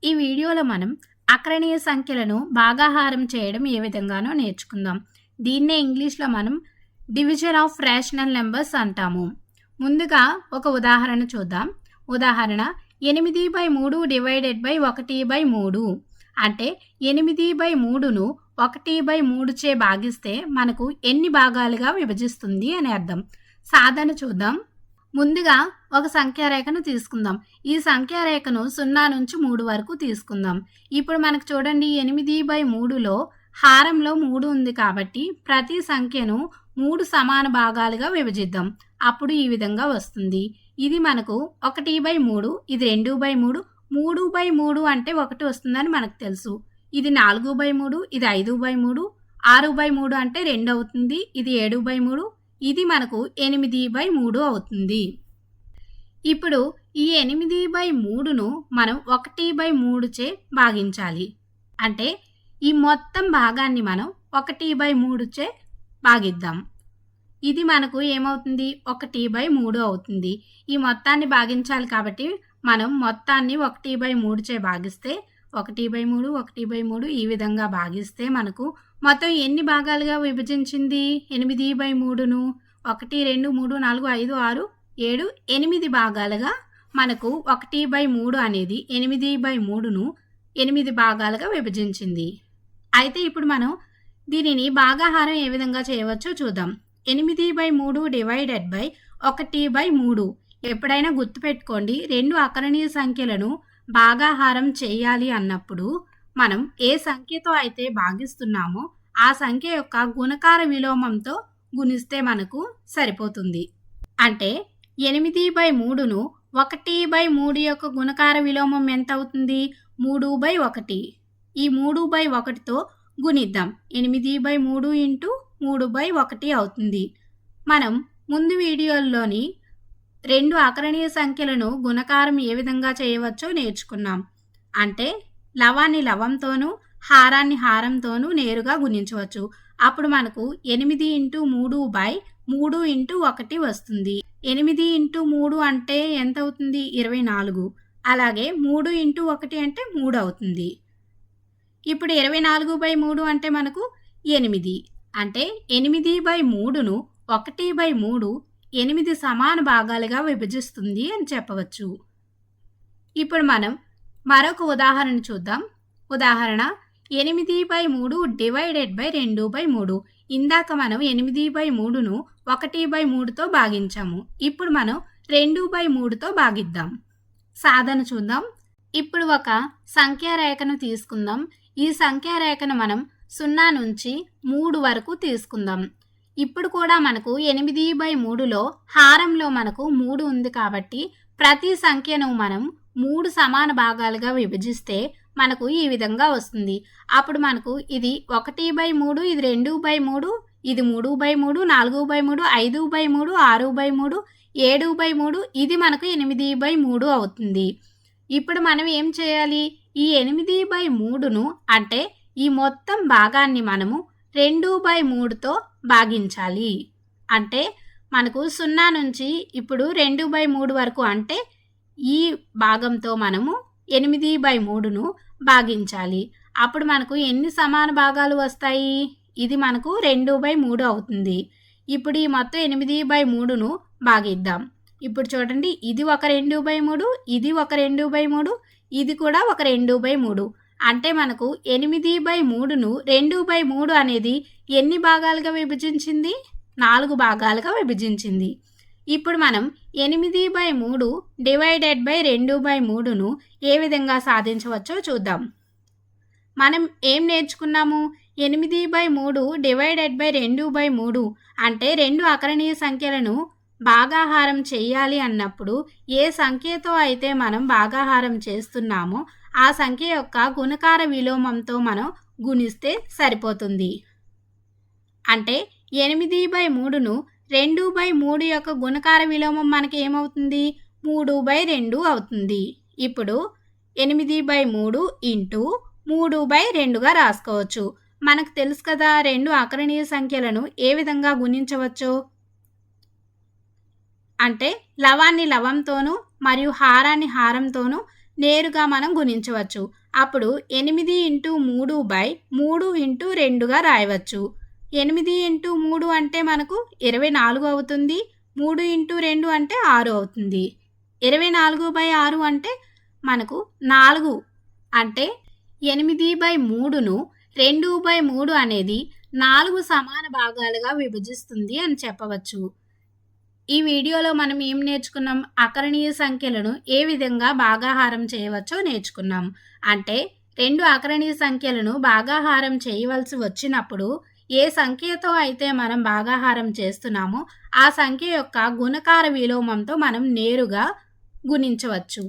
ఈ వీడియోలో మనం అకరణీయ సంఖ్యలను భాగాహారం చేయడం ఏ విధంగానో నేర్చుకుందాం. దీన్నే ఇంగ్లీష్లో మనం డివిజన్ ఆఫ్ రేషనల్ నెంబర్స్ అంటాము. ముందుగా ఒక ఉదాహరణ చూద్దాం. ఉదాహరణ 8/3 డివైడెడ్ బై 1/3 అంటే 8/3ను 1/3 చే భాగిస్తే మనకు ఎన్ని భాగాలుగా విభజిస్తుంది అని అర్థం. సాధన చూద్దాం. ముందుగా ఒక సంఖ్యారేఖను తీసుకుందాం. ఈ సంఖ్యారేఖను 0 నుంచి 3 వరకు తీసుకుందాం. ఇప్పుడు మనకు చూడండి 8/3లో హారంలో 3 ఉంది కాబట్టి ప్రతి సంఖ్యను 3 సమాన భాగాలుగా విభజిద్దాం. అప్పుడు ఈ విధంగా వస్తుంది. ఇది మనకు 1/3, ఇది 2/3, 3/3 అంటే 1 వస్తుందని మనకు తెలుసు. ఇది 4/3, ఇది 5/3, 6/3 అంటే 2 అవుతుంది. ఇది 7/3, ఇది మనకు 8/3 అవుతుంది. ఇప్పుడు ఈ 8/3ను మనం 1/3 చే భాగించాలి. అంటే ఈ మొత్తం భాగాన్ని మనం 1/3 చే భాగిద్దాం. ఇది మనకు ఏమవుతుంది? 1/3 అవుతుంది. ఈ మొత్తాన్ని భాగించాలి కాబట్టి మనం మొత్తాన్ని 1/3 చే భాగిస్తే 1/3, 1/3 ఈ విధంగా భాగిస్తే మనకు మొత్తం ఎన్ని భాగాలుగా విభజించింది? 8/3ను 1, 2, 3, 4, 5, 6, 7, 8 భాగాలుగా మనకు 1/3 అనేది 8/3ను 8 భాగాలుగా విభజించింది. అయితే ఇప్పుడు మనం దీనిని భాగాహారం ఏ విధంగా చేయవచ్చో చూద్దాం. 8/3 డివైడెడ్ బై 1/3. ఎప్పుడైనా గుర్తుపెట్టుకోండి, 2 అకరణీయ సంఖ్యలను భాగాహారం చేయాలి అన్నప్పుడు మనం ఏ సంఖ్యతో అయితే భాగిస్తున్నామో ఆ సంఖ్య యొక్క గుణకార విలోమంతో గుణిస్తే మనకు సరిపోతుంది. అంటే 8/3ను 1/3 యొక్క గుణకార విలోమం ఎంత అవుతుంది? 3/1. ఈ 3/1తో గుణిద్దాం. 8/3 ఇంటూ 3/1 అవుతుంది. మనం ముందు వీడియోల్లోని 2 అకరణీయ సంఖ్యలను గుణకారం ఏ విధంగా చేయవచ్చో నేర్చుకున్నాం. అంటే లవాన్ని లవంతోనూ హారాన్ని హారంతోనూ నేరుగా గుణించవచ్చు. అప్పుడు మనకు 8 ఇంటూ 3/3 ఇంటూ 1 వస్తుంది. 8 ఇంటూ 3 అంటే ఎంత అవుతుంది? 24. అలాగే 3 ఇంటూ 1 అంటే 3 అవుతుంది. ఇప్పుడు 24/3 అంటే మనకు 8. అంటే 8/3ను 1/3 8 సమాన భాగాలుగా విభజిస్తుంది అని చెప్పవచ్చు. ఇప్పుడు మనం మరొక ఉదాహరణ చూద్దాం. ఉదాహరణ 8/3 డివైడెడ్ బై 2/3. ఇందాక మనం 8/3ను 1/3తో భాగించాము. ఇప్పుడు మనం 2/3తో భాగిద్దాం. సాధన చూద్దాం. ఇప్పుడు ఒక సంఖ్యారేఖను తీసుకుందాం. ఈ సంఖ్యారేఖను మనం 0 నుంచి 3 వరకు తీసుకుందాం. ఇప్పుడు కూడా మనకు 8/3లో హారంలో మనకు 3 ఉంది కాబట్టి ప్రతి సంఖ్యను మనం 3 సమాన భాగాలుగా విభజిస్తే మనకు ఈ విధంగా వస్తుంది. అప్పుడు మనకు ఇది 1/3, ఇది 2/3, ఇది 3/3, 4/3, 5/3, 6/3, 7/3, ఇది మనకు 8/3 అవుతుంది. ఇప్పుడు మనం ఏం చేయాలి? ఈ 8/3ను అంటే ఈ మొత్తం భాగాన్ని మనము 2/3తో భాగించాలి. అంటే మనకు 0 నుంచి ఇప్పుడు 2/3 వరకు అంటే ఈ భాగంతో మనము 8/3ను భాగించాలి. అప్పుడు మనకు ఎన్ని సమాన భాగాలు వస్తాయి? ఇది మనకు 2/3 అవుతుంది. ఇప్పుడు ఈ మొత్తం 8/3ను భాగిద్దాం. ఇప్పుడు చూడండి, ఇది ఒక 2/3, ఇది ఒక 2/3, ఇది కూడా ఒక 2/3. అంటే మనకు 8/3ను 2/3 అనేది ఎన్ని భాగాలుగా విభజించింది? 4 భాగాలుగా విభజించింది. ఇప్పుడు మనం 8/3 డివైడెడ్ బై 2/3ను ఏ విధంగా సాధించవచ్చో చూద్దాం. మనం ఏం నేర్చుకున్నాము? 8/3 డివైడెడ్ బై 2/3 అంటే 2 అకరణీయ సంఖ్యలను భాగాహారం చేయాలి అన్నప్పుడు ఏ సంఖ్యతో అయితే మనం భాగాహారం చేస్తున్నామో ఆ సంఖ్య యొక్క గుణకార విలోమంతో మనం గుణిస్తే సరిపోతుంది. అంటే 8/3ను 2/3 యొక్క గుణకార విలోమం మనకి ఏమవుతుంది? 3/2 అవుతుంది. ఇప్పుడు 8/3 ఇంటూ 3/2గా రాసుకోవచ్చు. మనకు తెలుసు కదా 2 అకరణీయ సంఖ్యలను ఏ విధంగా గుణించవచ్చో. అంటే లవాన్ని లవంతోనూ మరియు హారాన్ని హారంతోనూ నేరుగా మనం గుణించవచ్చు. అప్పుడు 8 ఇంటూ 3/3 ఇంటూ 2గా రాయవచ్చు. 8 ఇంటూ 3 అంటే మనకు 24 అవుతుంది. 3 ఇంటూ 2 అంటే 6 అవుతుంది. 24/6 అంటే మనకు 4 అంటే 8/3ను 2/3 అనేది 4 సమాన భాగాలుగా విభజిస్తుంది అని చెప్పవచ్చు. ఈ వీడియోలో మనం ఏం నేర్చుకున్నాం? అకరణీయ సంఖ్యలను ఏ విధంగా భాగాహారం చేయవచ్చో నేర్చుకున్నాం. అంటే 2 అకరణీయ సంఖ్యలను భాగాహారం చేయవలసి వచ్చినప్పుడు ఏ సంఖ్యతో అయితే మనం భాగాహారం చేస్తున్నామో ఆ సంఖ్య యొక్క గుణకార విలోమంతో మనం నేరుగా గుణించవచ్చు.